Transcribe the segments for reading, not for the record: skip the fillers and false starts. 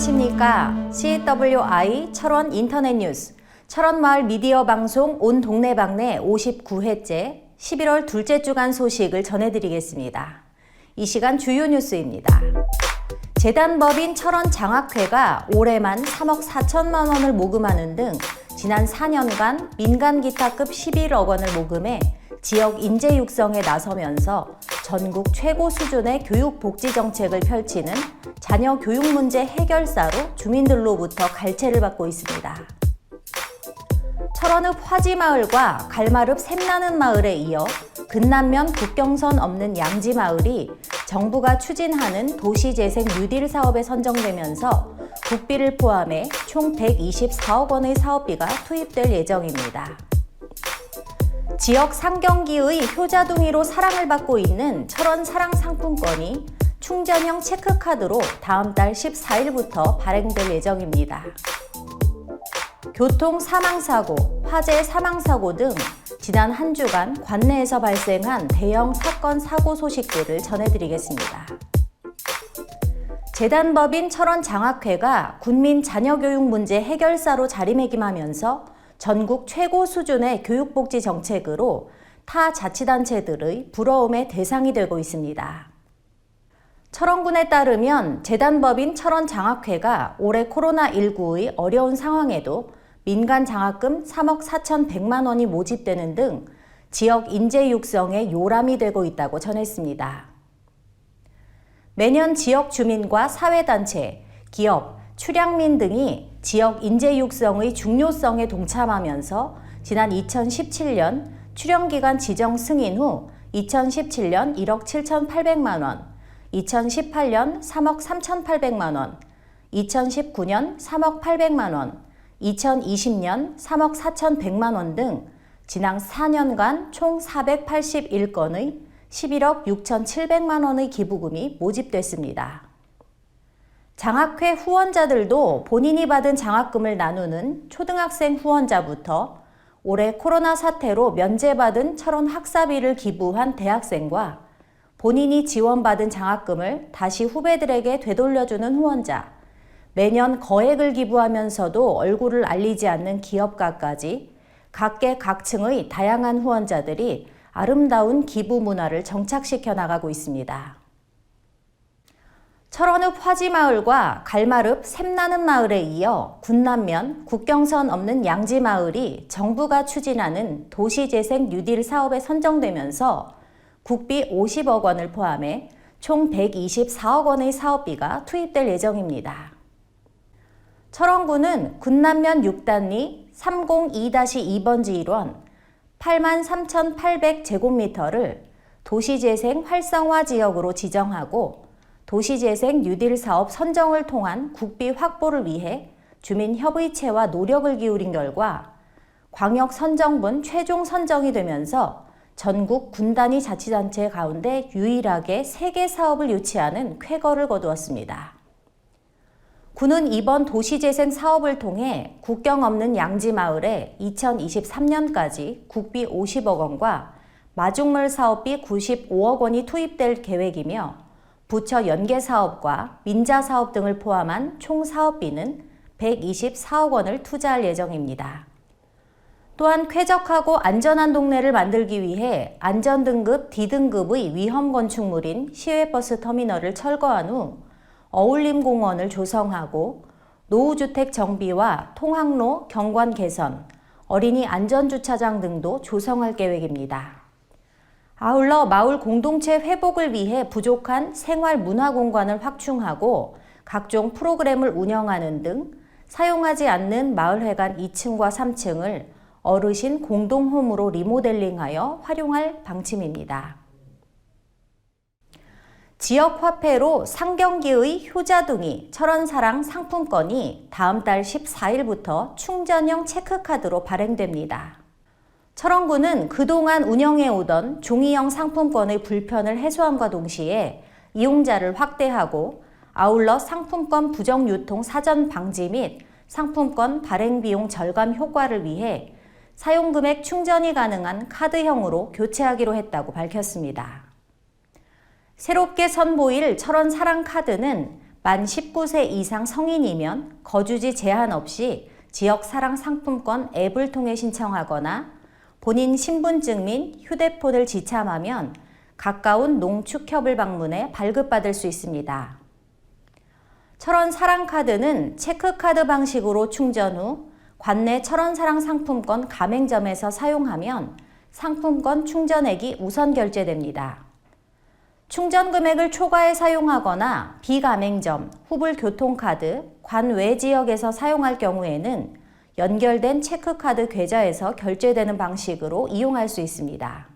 안녕하십니까. CWI 철원 인터넷 뉴스, 철원마을 미디어 방송 온 동네방네 59회째 11월 둘째 주간 소식을 전해드리겠습니다. 이 시간 주요 뉴스입니다. 재단법인 철원장학회가 올해만 3억 4천만 원을 모금하는 등 지난 4년간 민간 기타급 11억 원을 모금해 지역 인재 육성에 나서면서 전국 최고 수준의 교육 복지 정책을 펼치는 자녀 교육 문제 해결사로 주민들로부터 갈채를 받고 있습니다. 철원읍 화지마을과 갈마릅 샘나는 마을에 이어 근남면 국경선 없는 양지마을이 정부가 추진하는 도시재생 뉴딜 사업에 선정되면서 국비를 포함해 총 124억 원의 사업비가 투입될 예정입니다. 지역 상경기의 효자둥이로 사랑을 받고 있는 철원 사랑 상품권이 충전형 체크카드로 다음 달 14일부터 발행될 예정입니다. 교통 사망사고, 화재 사망사고 등 지난 한 주간 관내에서 발생한 대형 사건 사고 소식들을 전해드리겠습니다. 재단법인 철원장학회가 군민 자녀교육 문제 해결사로 자리매김하면서 전국 최고 수준의 교육복지 정책으로 타 자치단체들의 부러움의 대상이 되고 있습니다. 철원군에 따르면 재단법인 철원장학회가 올해 코로나19의 어려운 상황에도 민간 장학금 3억 4,100만 원이 모집되는 등 지역 인재 육성에 요람이 되고 있다고 전했습니다. 매년 지역 주민과 사회단체, 기업, 출향민 등이 지역 인재 육성의 중요성에 동참하면서 지난 2017년 출형기간 지정 승인 후 2017년 1억 7,800만 원, 2018년 3억 3,800만 원, 2019년 3억 800만 원, 2020년 3억 4,100만 원 등 지난 4년간 총 481건의 11억 6,700만 원의 기부금이 모집됐습니다. 장학회 후원자들도 본인이 받은 장학금을 나누는 초등학생 후원자부터 올해 코로나 사태로 면제받은 철원 학사비를 기부한 대학생과 본인이 지원받은 장학금을 다시 후배들에게 되돌려주는 후원자, 매년 거액을 기부하면서도 얼굴을 알리지 않는 기업가까지 각계 각층의 다양한 후원자들이 아름다운 기부 문화를 정착시켜 나가고 있습니다. 철원읍 화지마을과 갈마릅 샘나는 마을에 이어 군남면 국경선 없는 양지마을이 정부가 추진하는 도시재생 뉴딜 사업에 선정되면서 국비 50억 원을 포함해 총 124억 원의 사업비가 투입될 예정입니다. 철원군은 군남면 6단리 302-2번지 1원 83,800제곱미터를 도시재생 활성화 지역으로 지정하고 도시재생 뉴딜 사업 선정을 통한 국비 확보를 위해 주민협의체와 노력을 기울인 결과 광역선정분 최종 선정이 되면서 전국 군단위 자치단체 가운데 유일하게 3개 사업을 유치하는 쾌거를 거두었습니다. 군은 이번 도시재생 사업을 통해 국경 없는 양지마을에 2023년까지 국비 50억 원과 마중물 사업비 95억 원이 투입될 계획이며 부처 연계 사업과 민자 사업 등을 포함한 총 사업비는 124억 원을 투자할 예정입니다. 또한 쾌적하고 안전한 동네를 만들기 위해 안전등급 D등급의 위험 건축물인 시외버스 터미널을 철거한 후 어울림공원을 조성하고 노후주택 정비와 통학로 경관 개선, 어린이 안전주차장 등도 조성할 계획입니다. 아울러 마을 공동체 회복을 위해 부족한 생활문화공간을 확충하고 각종 프로그램을 운영하는 등 사용하지 않는 마을회관 2층과 3층을 어르신 공동홈으로 리모델링하여 활용할 방침입니다. 지역화폐로 상경기의 효자둥이 철원사랑 상품권이 다음 달 14일부터 충전형 체크카드로 발행됩니다. 철원군은 그동안 운영해오던 종이형 상품권의 불편을 해소함과 동시에 이용자를 확대하고 아울러 상품권 부정 유통 사전 방지 및 상품권 발행 비용 절감 효과를 위해 사용금액 충전이 가능한 카드형으로 교체하기로 했다고 밝혔습니다. 새롭게 선보일 철원 사랑 카드는 만 19세 이상 성인이면 거주지 제한 없이 지역 사랑 상품권 앱을 통해 신청하거나 본인 신분증 및 휴대폰을 지참하면 가까운 농축협을 방문해 발급받을 수 있습니다. 철원 사랑카드는 체크카드 방식으로 충전 후 관내 철원 사랑 상품권 가맹점에서 사용하면 상품권 충전액이 우선 결제됩니다. 충전 금액을 초과해 사용하거나 비가맹점, 후불교통카드, 관외 지역에서 사용할 경우에는 연결된 체크카드 계좌에서 결제되는 방식으로 이용할 수 있습니다.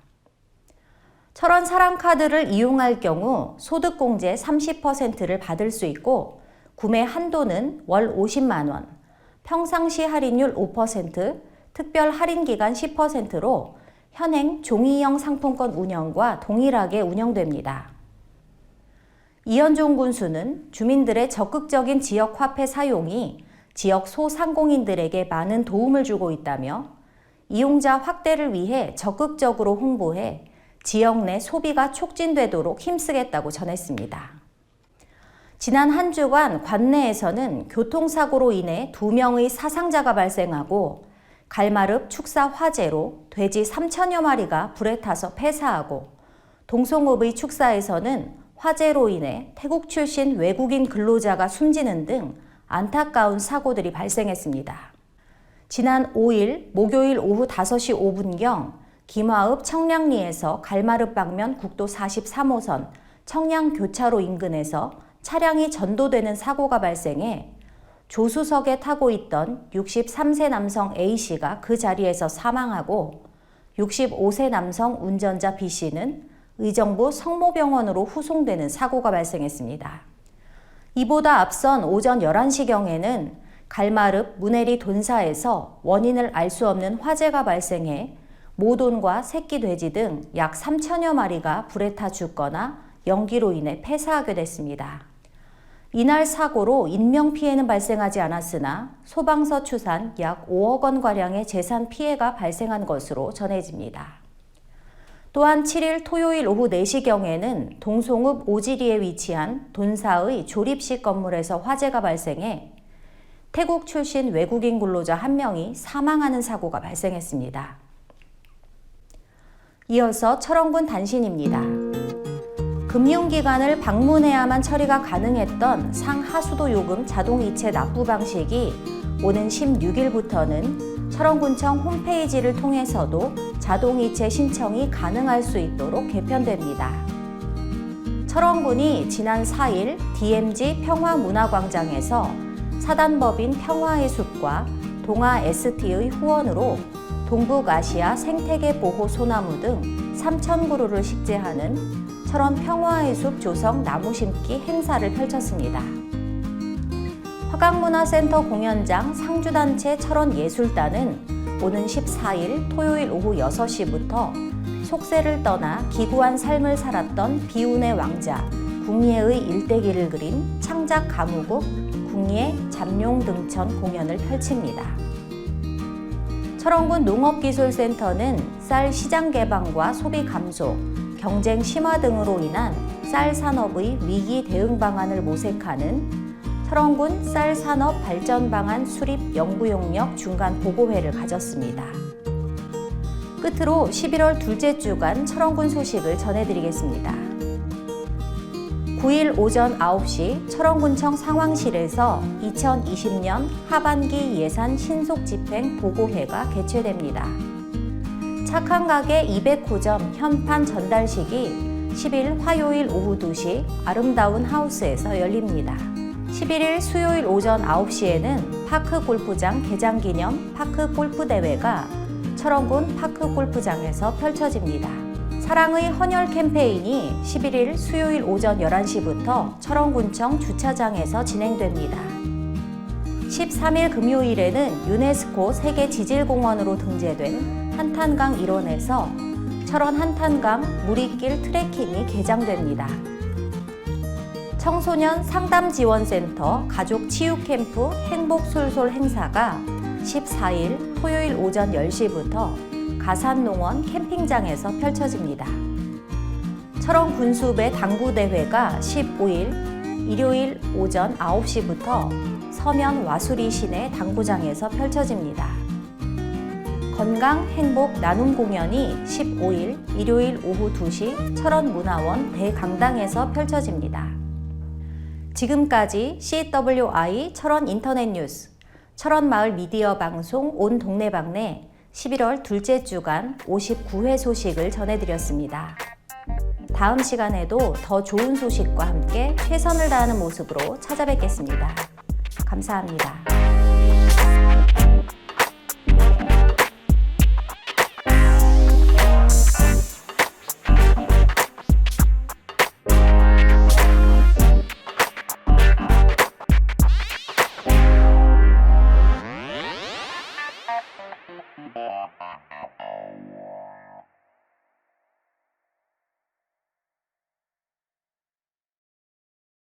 철원 사랑카드를 이용할 경우 소득공제 30%를 받을 수 있고 구매 한도는 월 50만 원, 평상시 할인율 5%, 특별 할인기간 10%로 현행 종이형 상품권 운영과 동일하게 운영됩니다. 이현종 군수는 주민들의 적극적인 지역 화폐 사용이 지역 소상공인들에게 많은 도움을 주고 있다며 이용자 확대를 위해 적극적으로 홍보해 지역 내 소비가 촉진되도록 힘쓰겠다고 전했습니다. 지난 한 주간 관내에서는 교통사고로 인해 2명의 사상자가 발생하고 갈마릅 축사 화재로 돼지 3천여 마리가 불에 타서 폐사하고 동송읍의 축사에서는 화재로 인해 태국 출신 외국인 근로자가 숨지는 등 안타까운 사고들이 발생했습니다. 지난 5일 목요일 오후 5시 5분경 김화읍 청량리에서 갈마릅 방면 국도 43호선 청량교차로 인근에서 차량이 전도되는 사고가 발생해 조수석에 타고 있던 63세 남성 A씨가 그 자리에서 사망하고 65세 남성 운전자 B씨는 의정부 성모병원으로 후송되는 사고가 발생했습니다. 이보다 앞선 오전 11시경에는 갈마릅 문해리 돈사에서 원인을 알 수 없는 화재가 발생해 모돈과 새끼 돼지 등 약 3천여 마리가 불에 타 죽거나 연기로 인해 폐사하게 됐습니다. 이날 사고로 인명피해는 발생하지 않았으나 소방서 추산 약 5억 원가량의 재산 피해가 발생한 것으로 전해집니다. 또한 7일 토요일 오후 4시경에는 동송읍 오지리에 위치한 돈사의 조립식 건물에서 화재가 발생해 태국 출신 외국인 근로자 1명이 사망하는 사고가 발생했습니다. 이어서 철원군 단신입니다. 금융기관을 방문해야만 처리가 가능했던 상하수도 요금 자동이체 납부 방식이 오는 16일부터는 철원군청 홈페이지를 통해서도 자동이체 신청이 가능할 수 있도록 개편됩니다. 철원군이 지난 4일 DMZ 평화문화광장에서 사단법인 평화의 숲과 동아 ST의 후원으로 동북아시아 생태계 보호 소나무 등 3,000그루를 식재하는 철원 평화의 숲 조성 나무 심기 행사를 펼쳤습니다. 화강문화센터 공연장 상주단체 철원예술단은 오는 14일 토요일 오후 6시부터 속세를 떠나 기구한 삶을 살았던 비운의 왕자 궁예의 일대기를 그린 창작 가무국 궁예 잠룡등천 공연을 펼칩니다. 철원군 농업기술센터는 쌀 시장 개방과 소비 감소, 경쟁 심화 등으로 인한 쌀 산업의 위기 대응 방안을 모색하는 철원군 쌀 산업 발전 방안 수립 연구 용역 중간 보고회를 가졌습니다. 끝으로 11월 둘째 주간 철원군 소식을 전해드리겠습니다. 9일 오전 9시 철원군청 상황실에서 2020년 하반기 예산 신속 집행 보고회가 개최됩니다. 착한 가게 200호점 현판 전달식이 10일 화요일 오후 2시 아름다운 하우스에서 열립니다. 11일 수요일 오전 9시에는 파크골프장 개장기념 파크골프대회가 철원군 파크골프장에서 펼쳐집니다. 사랑의 헌혈 캠페인이 11일 수요일 오전 11시부터 철원군청 주차장에서 진행됩니다. 13일 금요일에는 유네스코 세계지질공원으로 등재된 한탄강 일원에서 철원 한탄강 무리길 트레킹이 개장됩니다. 청소년 상담지원센터 가족치유캠프 행복솔솔 행사가 14일 토요일 오전 10시부터 가산농원 캠핑장에서 펼쳐집니다. 철원 군수배 당구대회가 15일 일요일 오전 9시부터 서면 와수리 시내 당구장에서 펼쳐집니다. 건강, 행복, 나눔 공연이 15일 일요일 오후 2시 철원문화원 대강당에서 펼쳐집니다. 지금까지 CWI 철원 인터넷 뉴스, 철원마을 미디어 방송 온 동네방네 11월 둘째 주간 59회 소식을 전해드렸습니다. 다음 시간에도 더 좋은 소식과 함께 최선을 다하는 모습으로 찾아뵙겠습니다. 감사합니다.